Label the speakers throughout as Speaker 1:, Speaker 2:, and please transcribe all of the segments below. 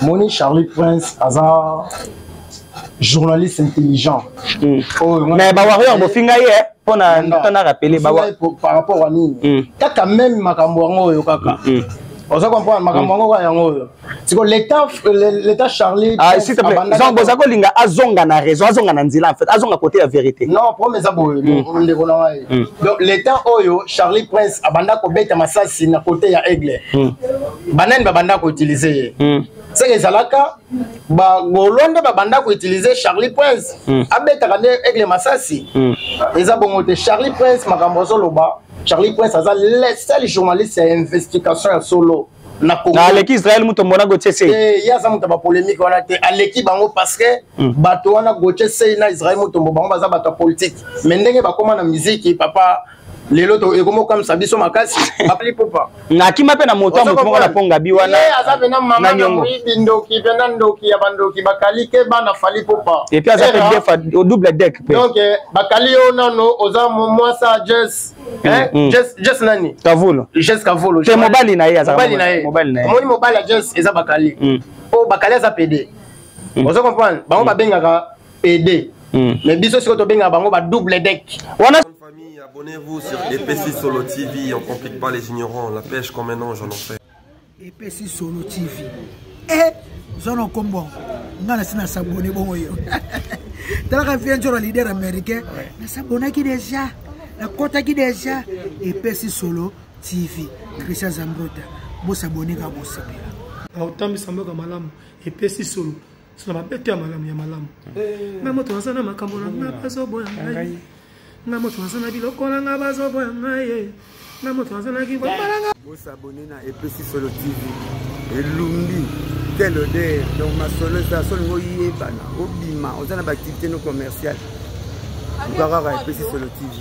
Speaker 1: Moni Charlie Prince, hasard, journaliste intelligent.
Speaker 2: Mais Bawario, on finga on a rappelé
Speaker 1: par rapport à nous. Kaka même Makamboango yo kaka. On se comprend Makamboango yango. C'est que l'état Charlie.
Speaker 2: Ah s'il te plaît. Jean Bozako linga azonga na raison, azonga na nzila en fait, azonga côté la vérité. Non,
Speaker 1: promets ça boy. Donc l'état Oyo Charlie Prince abanda ko beta masasi na côté ya Aigle. Banane babanda ko utiliser. C'est que Zalaka, Golonde Babanda ko utiliser Charlie Prince. Abeta kande Aigle Masasi. Et ça bon Charlie Prince Makambozo Loba. Charlie Prince a les journalistes à investigation solo. Na
Speaker 2: l'équipe Israël Moutombona Gotchese.
Speaker 1: Il y a ça mutaba polémique on a à l'équipe bango parce que bato wana Gotchese na Israël Moutombo bango baza bato politique. Mais ndenge ba koma na musique papa les loto et comme ça biso makasi appelé papa
Speaker 2: na ki mape na moto moto na ponga biwana
Speaker 1: azabe na mama na ndoki benda ndoki ya bandoki bakali ke bana fali papa
Speaker 2: et puis azabe def au double deck
Speaker 1: donc bakali onano oza moi ça Jess Jess nani
Speaker 2: Kavolo
Speaker 1: Jess Kavolo
Speaker 2: c'est mobile na ya
Speaker 1: mobile na moni mobile ya Jess eza bakali o bakali za PD on se comprend bango ba bengaka PD mais biso siko to benga bango ba double deck
Speaker 3: Abonnez-vous sur EPC Solo TV, on ne complique pas les ignorants, la pêche comme un ange, on en fait.
Speaker 4: EPC Solo TV. J'en ai combo. On a s'abonner bon yo. T'as la confiance sur le leader américain. On s'abonne qui déjà. La côte qui déjà. EPC Solo TV. Christian Zambrota. Vous s'abonnez à vous savoir.
Speaker 5: Autant me semble comme malam. EPC Solo. Ça m'a pété à malam ya malam. Même toi ça n'a pas comme on n'a pas so bon. Na moto azana biloko na nga bazobo ngaye na moto azana ki balanga
Speaker 6: vous s'abonner na EPC Solo TV elumbi tel odeur donc ma solo ça solo ngoyi bana obima ozana ba activité no commerciale ngara EPC Solo TV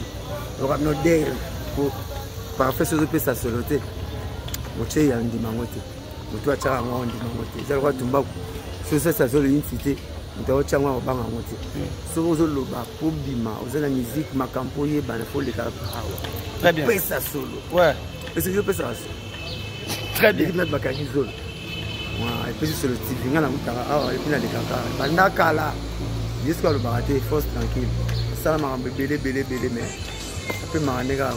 Speaker 6: ora no der pour parfait sur EPC Solo TV moche ya ndima ngote moto achara ngo ndima ngote za kwa tumba sur ça solo une cité donc tu as un banc à monter. Sur le loba, pour bima, vous avez la musique, ma campagne, ben faut les caractères.
Speaker 2: Très bien.
Speaker 6: Pèse ça solo.
Speaker 2: Ouais.
Speaker 6: Et c'est je pèse ça.
Speaker 2: Très bien.
Speaker 6: Il met ma campagne solo. Ouais. Et puis sur le TV, on a un mutara. Ah, et puis là les caractères. Banda kala. Jusqu'à le barater, force tranquille. Ça m'a belé mais. Après m'a néga.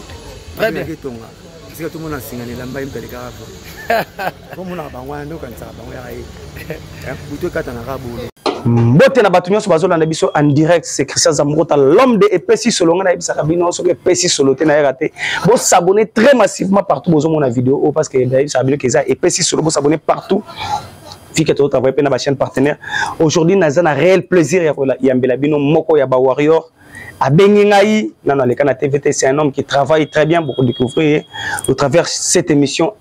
Speaker 2: Très bien.
Speaker 6: Parce que tout le monde a signé les lambes, il me les caractères. Comme on a banwan, donc on s'en va banwan. Bouto katana rabolo.
Speaker 2: Mbote na batunyo so bazola na biso en direct, c'est Christian Zambrota, l'homme de EPC Solo na bisa kabino so EPC Solo te na raté. Bo s'abonner très massivement partout bozo mon vidéo parce que d'ailleurs ça veut dire que ça EPC Solo bo s'abonner partout. Fi que tu travailles na ma chaîne partenaire. Aujourd'hui na un réel plaisir ya mbela bino moko ya ba warrior. A Bengingaï, non, le canal TVT, c'est un homme qui travaille très bien, beaucoup de découvrir au travers cette émission.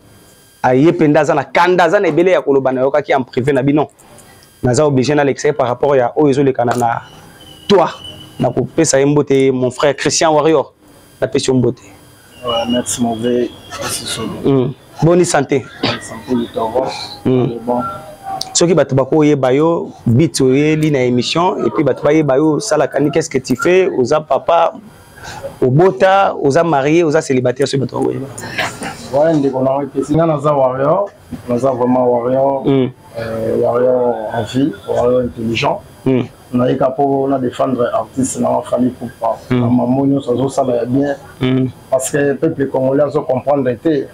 Speaker 2: A Yependa na Kandaza na Ebele ya Kolobana yoka qui en privé na bino. Naza obligé na l'excès par rapport à Oyezo le canana. Toi, na coupé ça mbote mon frère Christian Warrior, la question mbote.
Speaker 1: Merci mon frère.
Speaker 2: Bonne santé.
Speaker 1: Santé du taureau. Bon.
Speaker 2: Ceux qui battent bako ye bayo bit li na émission et puis battu baye bayo sala kani qu'est-ce que tu fais aux papa au bota aux mariés aux célibataires ce bateau ouais
Speaker 1: on a été warrior naza vraiment warrior warrior en vie warrior intelligent on a capable de défendre artistes dans la famille pour pas maman nous ça va bien parce que le peuple congolais doit comprendre était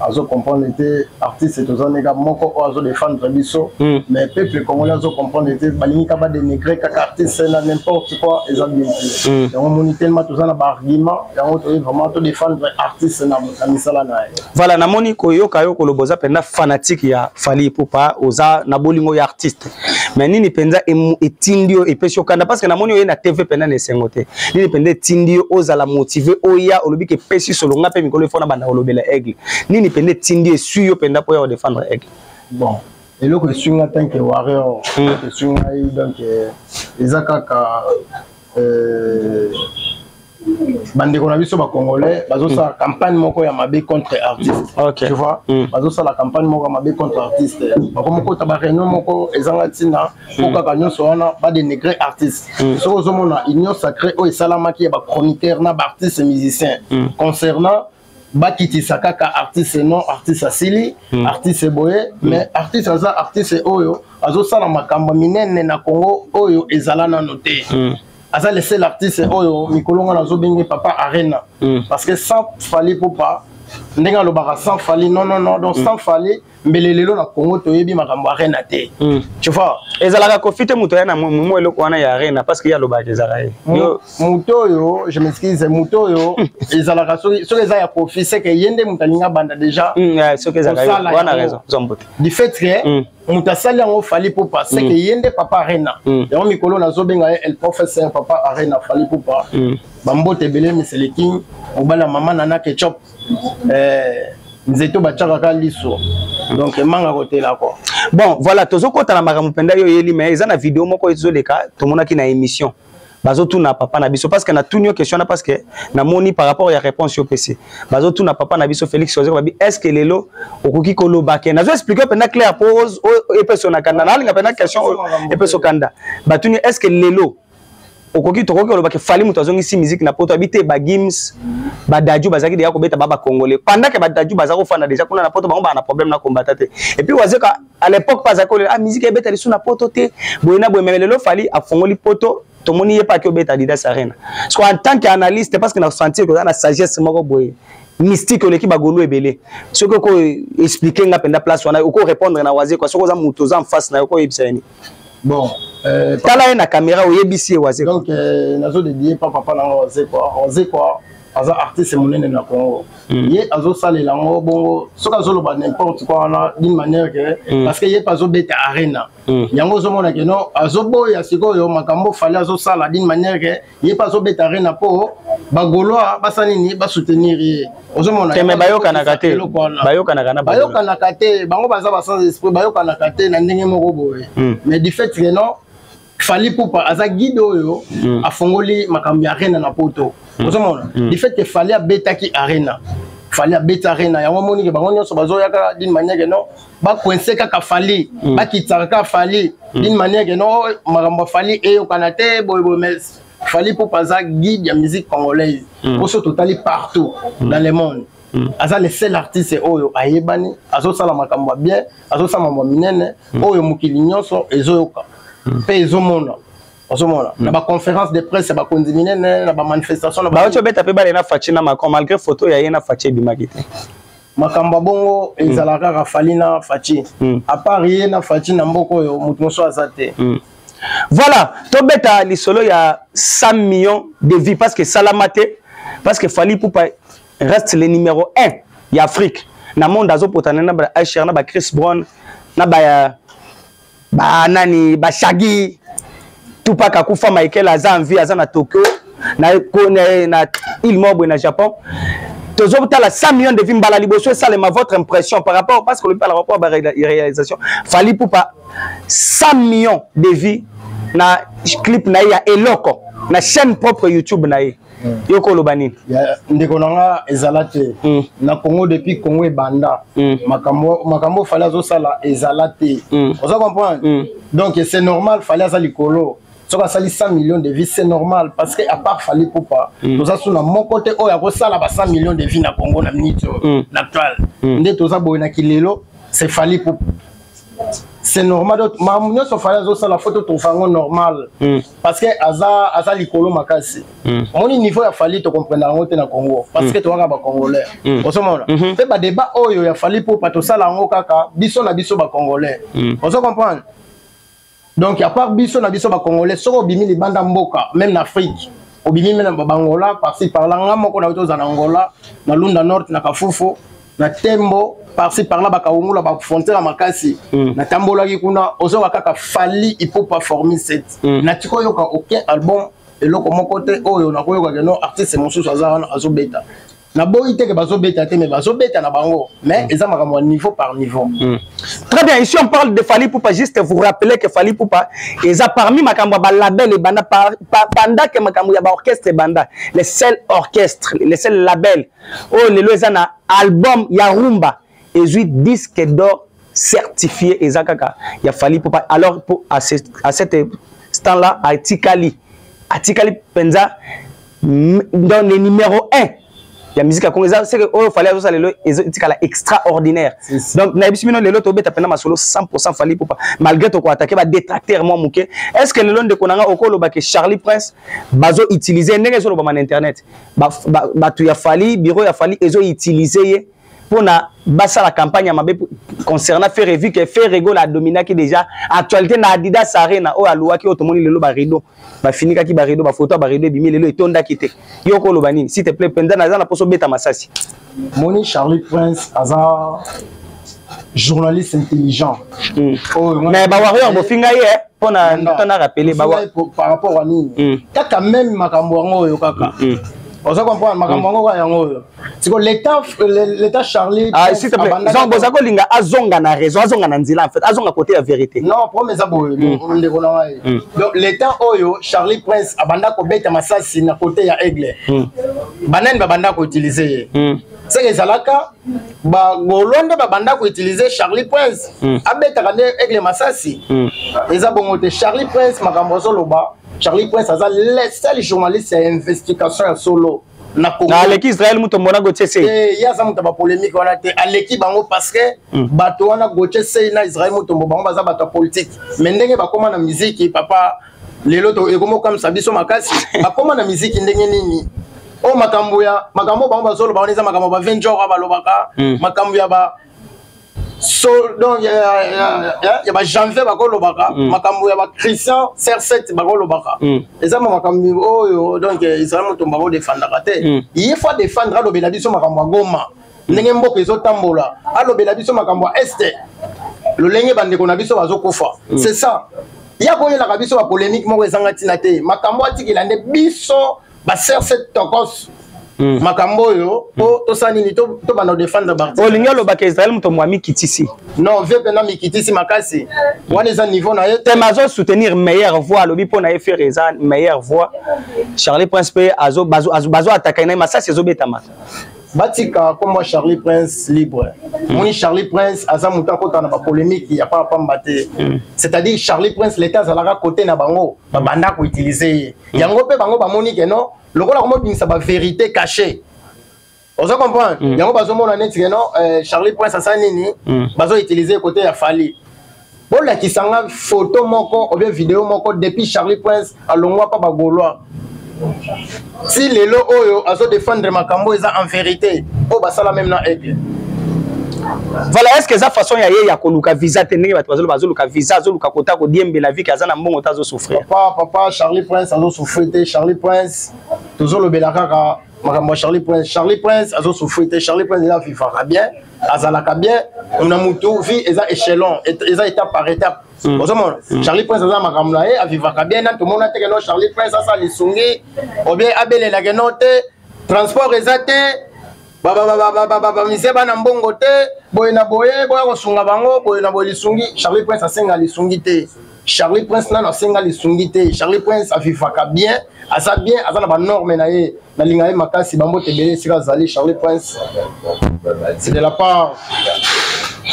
Speaker 1: azo comprendre était artiste et tous nega moko azo défendre biso mais peuple congolais doit comprendre était balingi ka ba dénigrer ka artiste na n'importe quoi ils ont bien dit donc on tellement tous na argument et on doit vraiment tout défendre artiste na misala na
Speaker 2: voilà na moni ko yoka yo ko loboza penda fanatique ya Fally Ipupa oza na bolingo ya artiste mais nini penza etindio epesio kanda parce que na moni yo na TV penda ne sengote nini penda etindio oza la motiver oya olobi ke pesi solo ngape mikolo fona banda olobela aigle nini pende tindi suyo penda pour défendre aigle
Speaker 1: bon et le que suis en tant que warrior que suis donc ezakaka bande qu'on a vu sur ba congolais bazo sa campagne moko ya mabe contre artiste tu vois bazo sa la campagne moko mabe contre artiste ba moko ta ba réunion moko ezanga tina pour ka nyonso wana ba dénigrer artiste so zo mona union sacrée o esalamaki ya ba chroniqueur na ba artiste musicien concernant bakitisa kaka artiste non artiste asili artiste boye mais artiste aza artiste oyo azosala makambo minene na Congo oyo ezala nano te aza le seul artiste oyo mikolo nga nazobengi Papa Arena parce que sans Fally Ipupa ndenge alobaka sans Fally non donc sans Fally mbelelelo na Congo toyebi makambo Arena te tu vois
Speaker 2: ezalaka kofite muto ya na mumo eloko wana ya Arena parce que ya lobaka ezalaka
Speaker 1: muto yo je m'excuse muto yo ezalaka soki eza ya kofi c'est que yende mutalinga banda déjà
Speaker 2: soki ezalaka wana raison zombote
Speaker 1: du fait que mutasali yango Fally Ipupa c'est que yende Papa Arena yango mikolo nazobenga el professeur Papa Arena Fally Ipupa bambote belé misele king obala mama nana ketchup nzeto bachaka liso donc manga côté là quoi
Speaker 2: bon voilà tozo kota na makambo penda yo yeli mais eza na vidéo moko ezoleka tomona ki na émission bazo tuna papa na biso parce que na tunyo question na parce que na moni par rapport ya réponse yo PC bazo tuna papa na biso Félix Ozeko babi est-ce que lelo okoki koloba ke nazo expliquer penda clair pose et personne na kanda na linga penda question et personne kanda batuni est-ce que lelo okoki tokoki koloba ke Fally muto azongi si musique na poto habité ba Gims ba Dadju bazaki de ya kobeta baba congolais pendant que ba Dadju bazako fana déjà kuna na poto bango ba na problème na combattre et puis Ozeko à l'époque pas zakole musique ebeta lisu na poto te boyena boyemele lelo Fally afongoli poto tout le monde n'est pas que bête à Adidas Arena. Parce qu'en tant qu'analyste, parce qu'on a senti que dans la sagesse mystique l'équipe a golo et belé. Ce que vous expliquez dans la place, on a encore répondre à Wazé quoi. Ce que vous avez monté en face, na quoi ibsani.
Speaker 1: Bon.
Speaker 2: T'as la caméra ou yebisi Wazé.
Speaker 1: Donc nazo dédié papa na Wazé quoi. Aza artiste monene na Congo. Yé azo salé lango bongo. Ce que azo loba n'importe quoi na d'une manière que parce que yé pas zo bête Arena. Yango zo mona que non azo boya siko yo makambo Fally azo sala d'une manière que yé pas zo bête Arena po bagoloa basanini ba soutenir yé. Ozo mona.
Speaker 2: Mais bayoka na kate. Bayoka na
Speaker 1: kate bango baza ba sans esprit bayoka na kate na ndenge moko boye. Mais du fait que non Fally Ipupa aza guide oyo afongoli makambo ya Arena na poto. Du fait que Fally abetaki Arena. Fally abeta Arena. Yango moni ke bango nyonso bazoyaka d'une manière que non ba coincer kaka Fally, ba kitaka Fally d'une manière que non makambo Fally eyo kanate boy mais Fally Ipupa aza guide ya musique congolaise. Oso totali partout dans le monde. Aza le seul artiste oyo ayebani azo sala makambo bien, azo sala makambo minene oyo mukili nyonso ezoyoka. Pe ezomona. Na ba conférence de presse ba kondimine na ba manifestation na
Speaker 2: ba ocho beta pe bale na fachi na Macron malgré photo ya yena fachi bimakite
Speaker 1: makamba bongo ezalaka ka Fally na fachi à part yena fachi na mboko yo mutu moso azate
Speaker 2: voilà to beta lisolo ya 100 millions de vies parce que salamate parce que Fally Ipupa reste le numéro 1 ya Afrique na monde azo potana na ba Aisha na ba Chris Brown na ba nani ba Shaggy Tupac akufa Michael aza en vie aza na Tokyo na il mort na Japon toujours la 100 millions de vies mbala liboso ça ma votre impression par rapport parce que le par rapport à la réalisation Fally Ipupa 100 millions de vies na clip na ya eloko na chaîne propre YouTube na ye yoko lobani
Speaker 1: ndeko nanga ezalate na Congo depuis Congo ebanda makambo Fally azo sala ezalate vous comprendre donc c'est normal Fally aza likolo soka sali 100 millions de vies c'est normal parce que à part Fally Ipupa toza suna mon côté oya ko sala ba 100 millions de vies na Congo na minute l'actuel ndé toza boyena kilelo c'est Fally Ipupa c'est normal donc mamunyo so Fally azo sala photo to fango normal parce que aza likolo makasi moni niveau ya Fally to comprendre ngo te na Congo parce que to waka ba congolais osomona fait ba débat oyo ya Fally Ipupa to sala ngo kaka biso na biso ba congolais oso comprendre. Donc, à part biso na biso ba congolais, soko bimi li banda mboka, même en Afrique. Obimi même na Angola, par-ci par-là, ngamoko na uto za Angola, na Lunda Nord, na Kafufu, na Tembo, par-ci par-là ba Kaungula, ba frontière makasi, na Tambola kuna, ozo kaka Fally Ipupa former set. Na tiko yoka aucun album et loko mon côté oyo na ko yoka no artiste mosusu azana azo beta. Na boité que bazo beta te mais bazo beta na bango mais ils ont niveau par niveau.
Speaker 2: Très bien, ici on parle de Fally Ipupa juste vous rappeler que Fally Ipupa ils a parmi makambo ba label et banda pendant que makambo ya ba orchestre banda les seuls orchestres les seuls labels oh les loisana album ya rumba et 8 disques d'or certifiés ezakaka ya Fally Ipupa alors à cet instant là Atikali Penza dans le numéro 1 ya musique ya Congo c'est que oh fallait ça lelo ezotikala extraordinaire donc na bisimino lelo to beta pena masolo 100% fallait pour malgré to ko attaquer ba détracteur moi muke est-ce que lelo ndeko nanga okolo ba que Charlie Prince bazo utiliser ndenge zo ba man internet ba tu ya fali bureau ya fali ezo utiliser ye pour na basa la campagne ya mabe concernant faire revue que faire rigolo la domina qui déjà actualité na Adidas Arena o aluwa ki otomoni lelo ba rideau ba finika ki ba rideau ba photo ba rideau bimi lelo etonda kite yoko lo banini s'il te plaît penda na za poso beta masasi
Speaker 1: moni Charlie Prince aza journaliste intelligent
Speaker 2: mais ba warrior bo finga ye pona ntona rappeler ba
Speaker 1: par rapport à nini kaka même makambo ngo yo kaka oza comprendre makambo ngo yango siko l'état Charlie
Speaker 2: s'il te plaît Jean Bozako linga azonga na raison azonga na nzila en fait azonga côté la vérité
Speaker 1: non promesse aboy ndeko na ngai donc l'état oyo Charlie Prince abanda ko beta masasi na côté ya Aigle banani babanda ko utiliser c'est que zalaka ba golonde babanda ko utiliser Charlie Prince abeta kande Aigle masasi eza bongo te Charlie Prince makambo zoloba Charlie Prince aza le seul journaliste à investigation solo na Congo. Na l'équipe Israël muto mona Gauthier Sey. Il y a ça muto ba polémique wana te à l'équipe bango parce que bato wana Gauthier Sey na Israël muto bango baza bato politique. Mais ndenge ba koma na musique papa lelo to ekomo comme ça biso makasi ba koma na musique ndenge nini. O makambo bango bazolo ba oneza makambo ba 20 jours ba lobaka makambo ya ba so donc il y a janvier bakolo baka makambo ya ba Christian CR7 bakolo baka eza makambo oyo donc Israël mutomba ko défendre kate il faut défendre alobela biso makambo Goma ndenge mboka ezotambola alobela biso makambo este le lenge bandeko na biso bazokufa c'est ça il y a kolela ka biso ba polémique moko ezanga tina te makambo atikila nde biso ba CR7 tokos makambo yo to sanini to bana défendre Barti
Speaker 2: olinga lo baka Israël muto mwami kitisi
Speaker 1: non vepe na mikitisi makasi wana eza niveau na ye
Speaker 2: te mazo soutenir meilleure voix lobi pona e faire eza meilleure voix Charlie Prince pe azo bazo attaquer na masasi ezo betama
Speaker 1: batika comme moi Charlie Prince libre moni Charlie Prince aza muta kota na ba polémique ya pa mbate c'est-à-dire Charlie Prince l'état zalaka côté na bango ba banda ko utiliser yango pe bango ba moni que non lokola komo binisa ba vérité cachée ozo comprendre yango bazo mona net que non Charlie Prince asa nini bazo utiliser côté ya Fali bon la kisanga photo moko ou bien vidéo moko depuis Charlie Prince alongwa pa ba Gaulois si lelo oyo azo défendre makambo eza en vérité o basala même na aigle
Speaker 2: voilà est-ce que ça façon ya koluka visa tenenge bazo luka visa azo luka kota ko diembe la vie kaza na mbongo tazo souffrir
Speaker 1: papa Charlie Prince azo souffrir Charlie Prince toujours le belaka makambo Charlie Prince azo souffrir Charlie Prince il a vivra bien azalaka bien on a mutu vie eza échelon eza étape par étape Charlie Prince aza makambo na ye avivaka bien na tout monde te que non Charlie Prince asa lisungi ou bien abele la note transport eza te baba mise bana mbongo te boye na boye boya ko sunga bango boye na boye lisungi Charlie Prince asenga lisungi te Charlie Prince na asenga lisungi te Charlie Prince avivaka bien asa bien asa na ba norme na ye na linga ye makasi bambo te belé sika zali Charlie Prince c'est de la part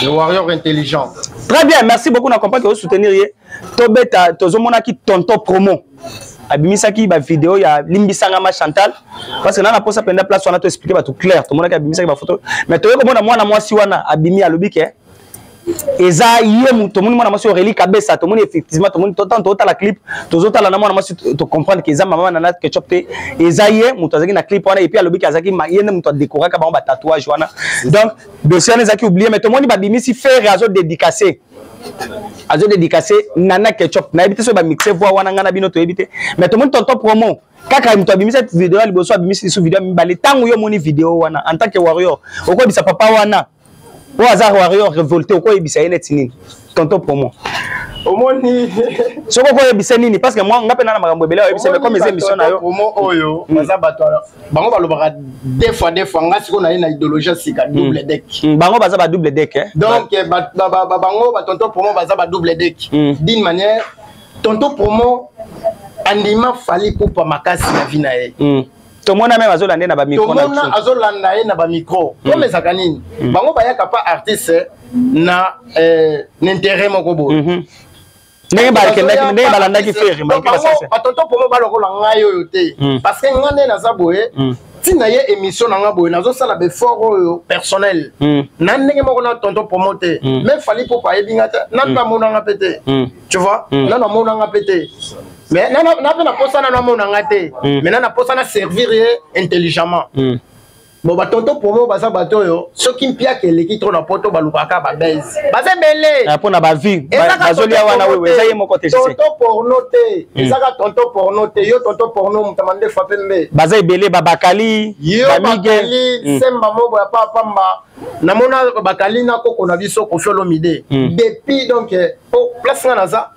Speaker 1: le warrior intelligent.
Speaker 2: Très bien, merci beaucoup na comprendre que vous soutenir ye. Tobeta tozomona ki tonto promo. Abimisa ki ba vidéo ya Limbisanga ma Chantal parce que na posa penda place on a tout expliquer ba tout clair. Tout monde ki abimisa ki ba photo. Mais toyo komona mwana mwasi wana abimi alobi ke eza ye muto muni mwana mwasi Aurélie Kabesa to muni effectivement to muni to la clip to la na mwana mwasi to comprendre que eza maman na ketchup te eza ye muto azaki na clip wana et puis alobi ke azaki yene muto décorer ka ba tatouage wana donc dossier na zaki oublier mais to muni ba bimisi faire azo dédicacer nana ketchup na ebité so ba mixer voix wana ngana bino to ebité mais to muni tonto promo kaka muto abimisa vidéo liboso abimisi su vidéo mbali tangu yo moni vidéo wana en tant que warrior oko bisa papa wana o hasard warrior révolté oko ebisa yene tinini tonto promo
Speaker 1: omoni
Speaker 2: soko ko ebisa nini parce que moi ngape na makambo ebele ebisa mais comme les émissions na yo
Speaker 1: promo oyo baza bato bango balobaka deux fois ngasi ko na ina idéologie sika double deck
Speaker 2: bango baza ba double deck
Speaker 1: donc bango ba tonto promo baza ba double deck d'une manière tonto promo andima fali pour makasi na vie na ye
Speaker 2: to mona même azolanda na ba micro
Speaker 1: na to mona azolanda na ba micro comme ezaka nini bango bayaka pa artiste na n'intérêt moko bo ndenge balanda ki faire mais tonto promo baloko la ngai oyo te parce que ngane na za boye tina ye émission nanga boye nazo sala be fort personnel na ndenge moko na tonton promoter même fali pour pas ebingata na ba monanga pété tu vois na na monanga pété mais na na posa na monanga té mais na posa na servir intelligemment bon ba tonton promo baza bato yo ceux qui mpia que l'équipe trop na poto balukaka ba base baza belé
Speaker 2: pour na ba vie bazoli wana wewe ça y est mon côté
Speaker 1: tonton pour noter ezaka tonton pour noter yo tonton pour nous mutamande fa pembe
Speaker 2: baza belé babakali
Speaker 1: bakali semba mobo ya papa mba na mona bakali na koko na biso ko felo mide depuis donc pour place na za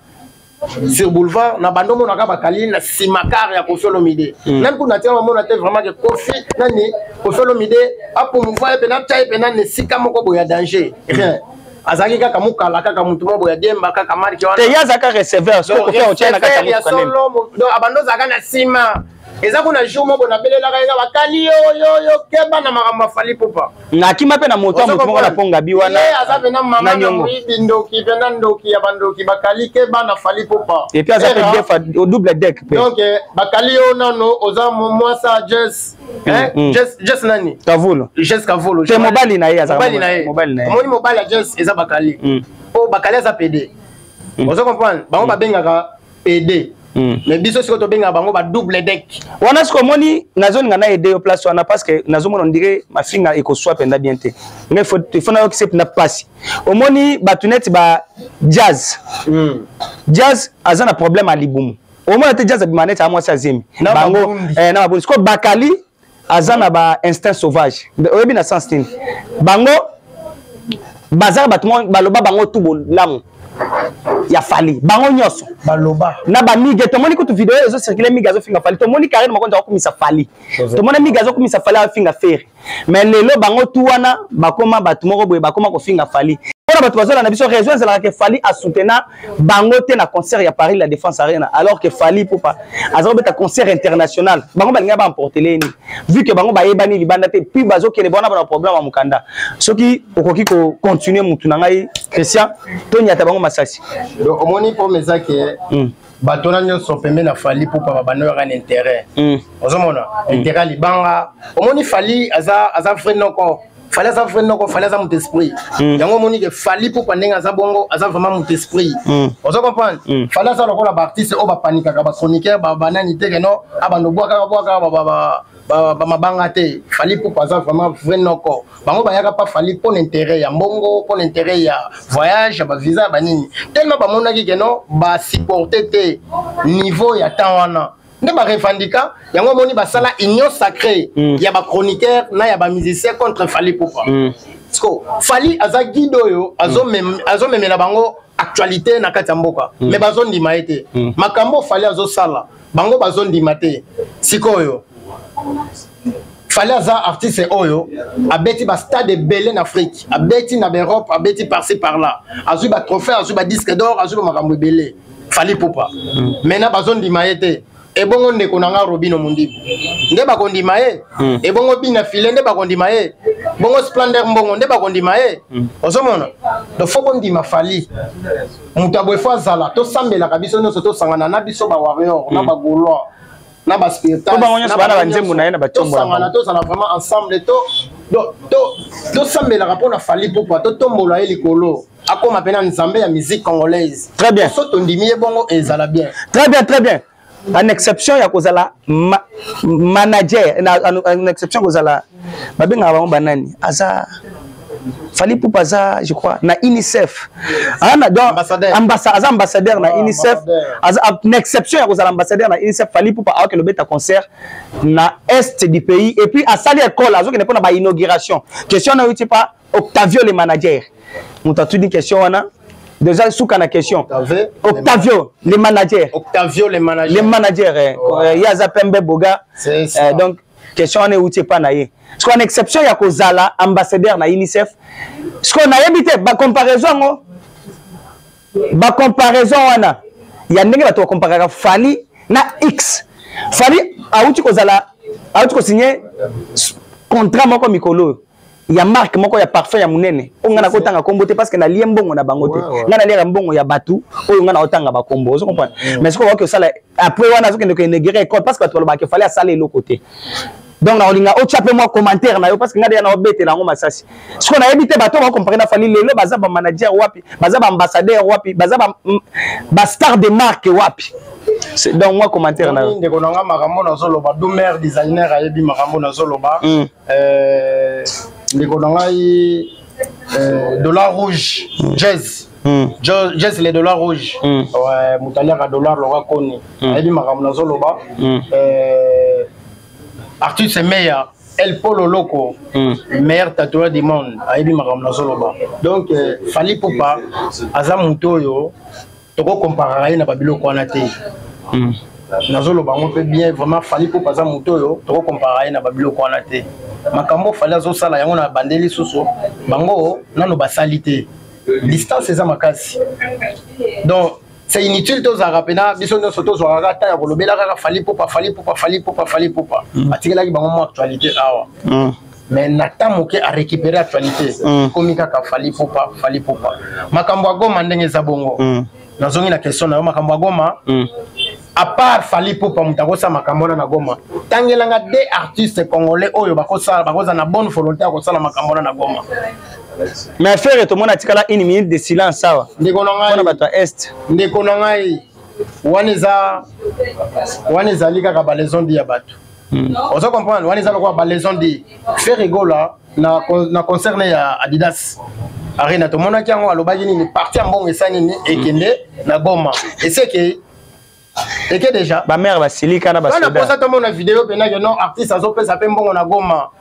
Speaker 1: sur boulevard na bandomo na bakali na simakar ya Koffi Olomide même pour natia maman na vraiment que Koffi nani Koffi Olomide a pour mouvoir pe na tchai pe na ne sika moko boya danger rien azaki kaka mukala kaka mutu mo boya demba kaka marki wana
Speaker 2: te yazaka receveur so ko fait na kaka mutu
Speaker 1: kana donc abando zaka na sima eza kuna jour moko na belela ka bakali yo keba na makambo fali popa
Speaker 2: na kima pe na moto mutu moko na ponga bi wana
Speaker 1: azabe na mama na muibi ndoki pena ndoki ya bandoki bakali keba na fali popa
Speaker 2: et puis azabe defa au double deck
Speaker 1: donc bakali yo nano oza moi ça Jess Jess nani
Speaker 2: Kavolo
Speaker 1: Jess Kavolo
Speaker 2: te mobali na ye
Speaker 1: mobali na ye moni mobali ya Jess eza bakali o bakali aza PD ozo comprendre bango babengaka PD mais biso siko to benga bango ba double deck
Speaker 2: wana siko moni nazo ngana aider au place wana parce que nazo mona ndire mafinga eko swap enda bien te mais faut na yo accept na passe au moni batuneti ba jazz jazz azana problème à libumu au mona te jazz bimanete a moi ça zemi bango na ba siko bakali azana ba instinct sauvage oyebi na sens tin bango bazar batmo baloba bango tout bolamu ya fali bango nyoso
Speaker 1: baloba
Speaker 2: na ba mige to moni kutu video ezo circuler miga zo finga fali to moni carré makonza ko kumisa fali to moni miga zo kumisa fali a finga faire mais lelo bango tu wana bakoma batu moko boye bakoma ko finga fali ona batu bazola na biso raison zela que fali a soutenir bango te na concert ya Paris la Défense Arena alors que fali pour pas azo beta concert international bango balinga ba emporter leni vu que bango ba yebani libanda te puis bazo kene bona ba problème a mukanda soki okoki ko continuer mutu na ngai Christian to nyata bango masasi
Speaker 1: donc omoni pour mes que batona nyonso pembe na fali pour pas bano ya intérêt ozomona intérêt libanga omoni fali aza frère noko fallait ça vraiment qu'on fallait ça mon esprit yango moni que fallait pour pendenga za bongo aza vraiment mon esprit on se comprend fallait ça lokola ba artiste o ba panika ka ba chroniqueur ba banani te no abando boaka ba mabanga te fallait pour pas vraiment vraiment ko bango ba yaka pas fallait pour l'intérêt ya mbongo pour l'intérêt ya voyage ba visa ba nini tellement ba monaki que no ba supporter te niveau ya temps wana ne ba revendica yango moni ba sala union sacrée ya ba chroniqueur na ya ba musicien contre Fally Ipupa sko Fally aza guido yo azo memela bango actualité na kati ya mboka mais bazo ndima ete makambo Fally azo sala bango bazo ndima te sikoyo Fally aza artiste oyo abeti ba stade belé en Afrique abeti na Europe abeti par-ci par-là azu ba trophée azu ba disque d'or azu ba makambo belé Fally Ipupa maintenant bazo ndima ete et bon on est qu'on a Robino Mundi nde ba kondima e et bon bina filé nde ba kondima e bon splendeur mbongo nde ba kondima e ozomona do fo kondima Fally mutabwe fo zala to sambela kabiso no to sangana na biso ba warrior na ba gaulois na ba spirituel
Speaker 2: ba onyo bana ba nzembo na ye na ba tombo
Speaker 1: sangana to sala vraiment ensemble to sambela rapona Fally Ipupa to tombola e likolo akoma pena nzambe ya musique congolaise
Speaker 2: très bien
Speaker 1: so tondimi e bongo ezala bien
Speaker 2: très bien en exception ya kozala manager en exception kozala babenga bango banani aza Fally Ipupa aza je crois na UNICEF ana donc ambassadeur na UNICEF aza en exception ya kozala ambassadeur na UNICEF Fally Ipupa a que le beta concert na est du pays et puis à sali école azo que ne pas na inauguration question na uti pas Octavio le manager muta tu dit question wana déjà sous la question Octavio les managers les managers Yaza Pembe Boga donc question on est où tu pas naïe ce qu'on exception ya kozala ambassadeur na UNICEF ce qu'on a évité ba comparaison wana ya ndenge ba to comparer Fally na X Fally a uti kozala a uti ko signer contrat moko mikolo ya marque moko ya parfum ya munene onga na kotanga kombo te parce que na liembongo na bango te nga na liera mbongo ya batu oyo nga na otanga ba kombo vous comprenez mais ce qu'on voit que ça après wana zo kende ko inaugurer école parce que tu ba que Fally a salé l'autre côté donc na olinga o chape moi commentaire na yo parce que ngade na obete na ngo masasi ce qu'on a évité bato ba comparer na fali lelo baza ba manager wapi baza ba ambassadeur wapi baza ba star de marque wapi donc moi commentaire na yo
Speaker 1: ndeko nanga makambo na zoloba Doumer designer ayebi makambo na zoloba ndeko nanga dollar rouge jazz jazz les dollars rouges ouais mutaliaka dollar loka koni ayebi makambo na zoloba artiste meilleur El Polo Loco meilleur tatoueur du monde ayebi makambo na zoloba donc Fally Ipupa aza mutoyo toko comparer na babiloko wana te nazoloba ngo pe bien vraiment Fally Ipupa aza mutoyo toko comparer na babiloko wana te makambo Fally azosala yango na bandeli susu bango nano basalite distance eza makasi donc c'est inutile tous à rappeler biso no soto zo rata ya kolobela kaka Fally Ipupa atikela ki bango mo actualité awa mais nata moke a récupérer actualité komi kaka Fally Ipupa makambo ya Goma ndenge za bongo nazongi na question na yo makambo ya Goma à part Fally Ipupa mutakosa makambo na Goma tangelanga des artistes congolais oyo bakosa na bonne volonté ya kosala makambo na Goma.
Speaker 2: Mais frère, tout le monde a tiré une minute de silence, ça va.
Speaker 1: Ndeko nangai waneza lika ka balaison di ya bato. Ozo comprendre waneza lokwa balaison di fait rigola na concerne ya Adidas. Arena to mona kiango alobaki ni parti ambongo esani ni ekende na Goma. Et c'est que déjà
Speaker 2: ba mère ba silika na ba soda.
Speaker 1: On a posé tout mon vidéo pena que non artiste azopesa pe mbongo na Goma.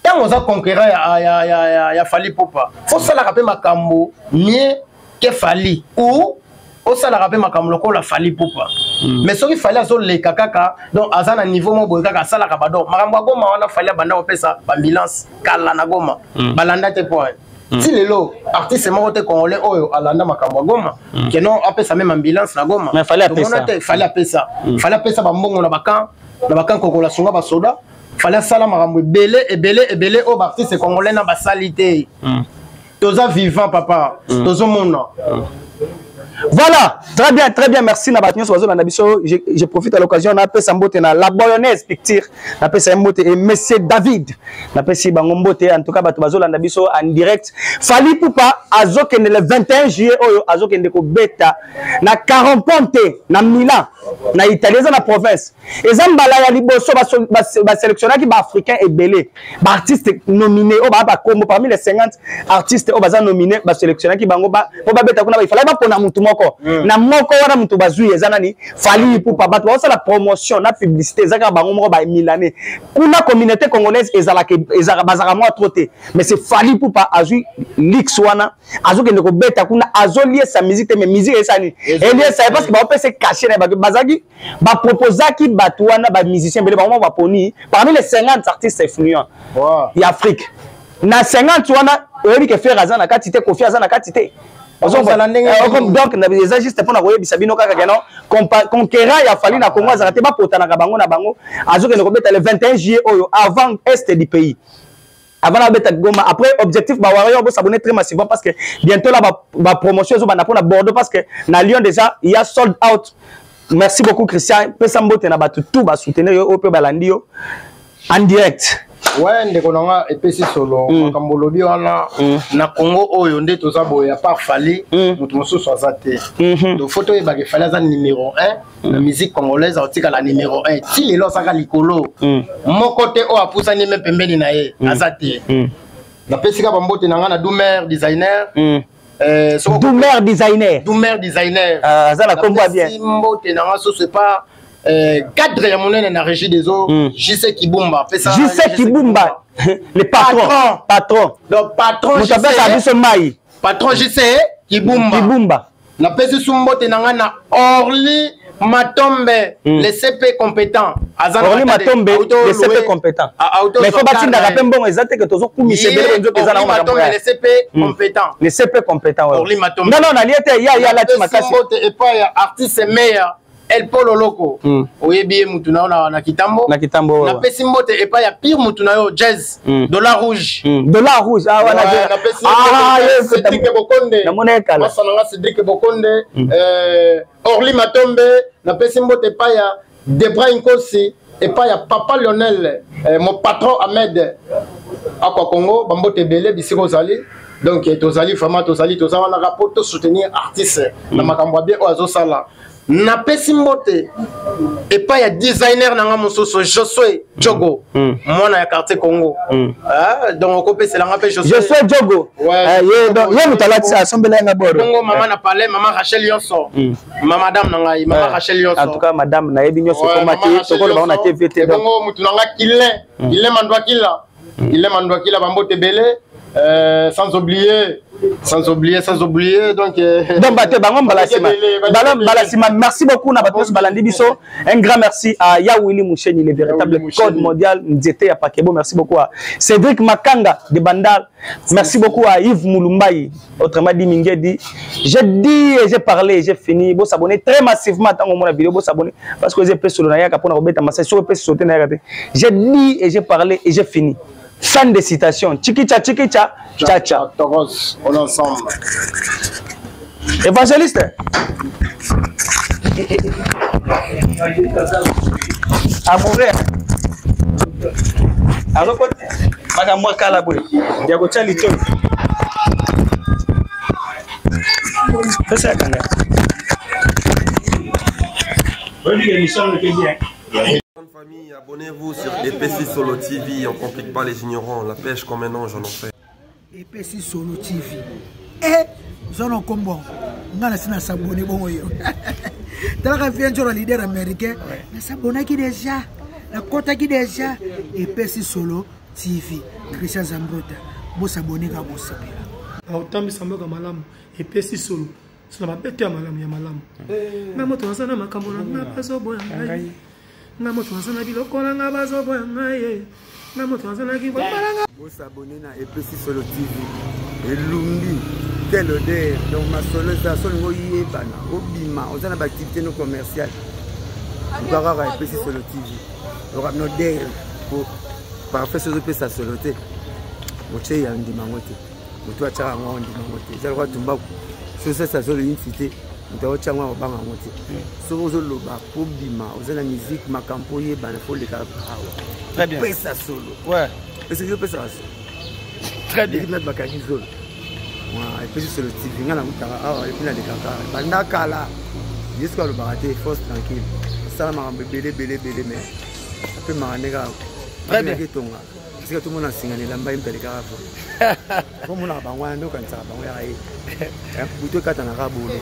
Speaker 1: Tant on a conquérant ya Fally Ipupa faut ça la rappeler makambo mieux que Fally ou au ça la rappeler makambo loko la Fally Ipupa mais ce qu'il fallait azo le kaka donc azana niveau mo boy kaka sala kabado makambo Goma wana Fally banda opesa ambulance kala na Goma balanda te point si lelo artiste mo te congolais oyo alanda makambo Goma que non apesa même ambulance na Goma
Speaker 2: mais Fally apesa
Speaker 1: ba mbongo na bakan kokola sunga ba soda Fallait sala makambo ebele au artiste congolais na basalité toza vivant papa tozo mona.
Speaker 2: Voilà, très bien, merci Nabatino Nabiso. Je profite à l'occasion, on appelle Sambote la Boyonnaise Picture, on appelle Sambote et Monsieur David, on appelle Sibangombote, en tout cas, Batubazo Nabiso en direct. Fally Ipupa, Azokende le 21 juillet, Azokende ko beta, na 40 ponte, na Milan, na Italie, na province. Et Zambala ya liboso, ba sélectionné qui ba africain et belé, ba artiste nominé, ba combo parmi les 50 artistes, ba nominé, ba sélectionné qui bango ba beta kuna, il fallait pas pour na mutu na moko wana mutu bazui ezana ni Fally Ipupa bato ba la promotion na publicité ezaka bango moko ba milané kuna communauté congolaise ezaka bazaka moi troté mais c'est Fally Ipupa azui lix wana azokende ko beta kuna azolier sa musique mais musique esani elie ça parce que ba opese caché na bazaki ba proposaki bato wana ba musicien bele bango ba poni parmi les 50 artistes influents y Afrique na 50 wana oyebi ke faire azana katité Kofi azana katité donc c'est juste pour na bisabino kaka keno conquérant ya Fally na Congo azakate ba potana ka bango na bango azokende ko beta le 21 juillet oyo avant est du pays avant la beta Goma après objectif ba warrior bo s'abonner très massivement parce que bientôt là ba promotion zo bana pour Bordeaux parce que na Lyon déjà il y a sold out. Merci beaucoup Christian Pesambote na batu tout ba soutenir yo pe balandi yo en direct.
Speaker 1: Ouais ndeko nanga epesi solo makambo lobi wana na Congo oyo nde toza boya par Fally mutu mosusu azate donc photo e bage Fally za numéro 1 la musique congolaise otika la numéro 1 ti lelo saka likolo moko te o apusa ni même pembeni na ye azate na pesika bambote nanga na Doumer designer
Speaker 2: Doumer designer
Speaker 1: ça la combo bien mbote nanga so c'est pas cadre ya monene na régie des eaux JC Kibumba le patron donc patron JC Kibumba na pesi sumbote nanga na Orly Matombe le CP compétent
Speaker 2: Orly Matombe le CP compétent mais faut batinda ka pembongo ezate que tozo kumise bele nzo kezana
Speaker 1: Matombe le CP compétent
Speaker 2: Orly Matombe non na liete ya la timakasi
Speaker 1: sumbote et pas ya artiste meilleur El Polo Loco oyebi mutu na kitambo na pesi mbote et pas ya pire mutu na yo jazz dollar rouge
Speaker 2: ah wana
Speaker 1: na pesi Cédric Bokonde
Speaker 2: na moneka la
Speaker 1: sana Cédric Bokonde Orly Matombe na pesi mbote et pas ya Debra Inkosi et pas ya Papa Lionel mon patron Ahmed Aqua Congo, Bambo Tebele, Bissiko Zali. Donc, Tozali, vraiment, Tozali, on a rapporté soutenir artistes. Dans ma cambouabie, Oazo Sala. Na Pessimbote. Et pas, il y a designer dans mon soso, Josué Djogo. Moi, dans le quartier Congo. Donc, on peut se l'appeler Josué
Speaker 2: Djogo.
Speaker 1: Ouais.
Speaker 2: Donc, il y a
Speaker 1: Congo, maman n'a parlé, maman Rachel Yonso. Madame Nangaï, maman Rachel Yonso.
Speaker 2: En tout cas, madame Naïbi Yonso, comment on a TVT.
Speaker 1: Congo, Moutounanga, il est mandoi qu'il a. Il est mandoi qu'il a, Bambo Tebele. Sans oublier donc
Speaker 2: merci beaucoup un grand merci à Yawili Moucheni, le véritable code mondial Nzete à Pakebo. Merci beaucoup à Cédric Makanga de Bandal. Merci beaucoup à Yves Moulumbaï, autrement dit Mingedi. J'ai dit et j'ai parlé, j'ai fini. Vous s'abonnez très massivement dans mon vidéo, vous s'abonnez parce que j'ai fait sur le Nayaka pour nous ma session. J'ai dit et j'ai parlé et j'ai fini. Fin de citation. Chikicha, chikicha, cha cha.
Speaker 1: Toros, on est ensemble.
Speaker 2: Évangéliste. Amoureux. Alors quoi? Madame moi calaboué. Il y a quoi ça lito? C'est ça quand même. Bonne émission le bien.
Speaker 3: Famille, abonnez-vous sur EPC Solo TV, on complique pas les ignorants, la pêche comme un ange en enfer.
Speaker 4: EPC Solo TV. Eh, j'en ai combo. On a s'abonner bon yo. T'as la vie un leader américain, na s'abonner qui déjà, la côte qui déjà EPC Solo TV. Christian Zambrota, bon s'abonner à bon s'abonner.
Speaker 5: Autant de samba comme malam EPC Solo. C'est la bête à malam ya malam. Na moto azana makambo na paso boya. Na moto azana biloko na bazo boya ngai. Na moto azana ki balanga.
Speaker 6: Vous s'abonnez à EPC Solo TV. Elumbi quel odeur donc ma solo ça solo yebana obima ozana ba activité no commerciale. Ngara EPC Solo TV. On a nos odeur pour parfait ce EPC Solo TV. Moche ya ndima ngote. Mutu achara ngo ndima ngote. Zalwa tumba so ça solo une cité. Nous changwa obanga ngote. So ozo loba pour bima ozana musique makampo yebana faut le faire.
Speaker 2: Très bien.
Speaker 6: EPC Solo.
Speaker 2: Ouais.
Speaker 6: Est-ce que je peux ça?
Speaker 2: Très bien.
Speaker 6: Notre bakani zone. Ouais, EPC Solo TV ngana mutaka awa et puis na dekaka. Banda kala. Jusqu'à le barater force tranquille. Ça m'a belé mais ça peut m'arranger.
Speaker 2: Très bien.
Speaker 6: Parce que tout le monde a signé la mbaye mpeleka. Comme on a bangwa ndo kanisa bangwa ya. Buto katana ka bolo.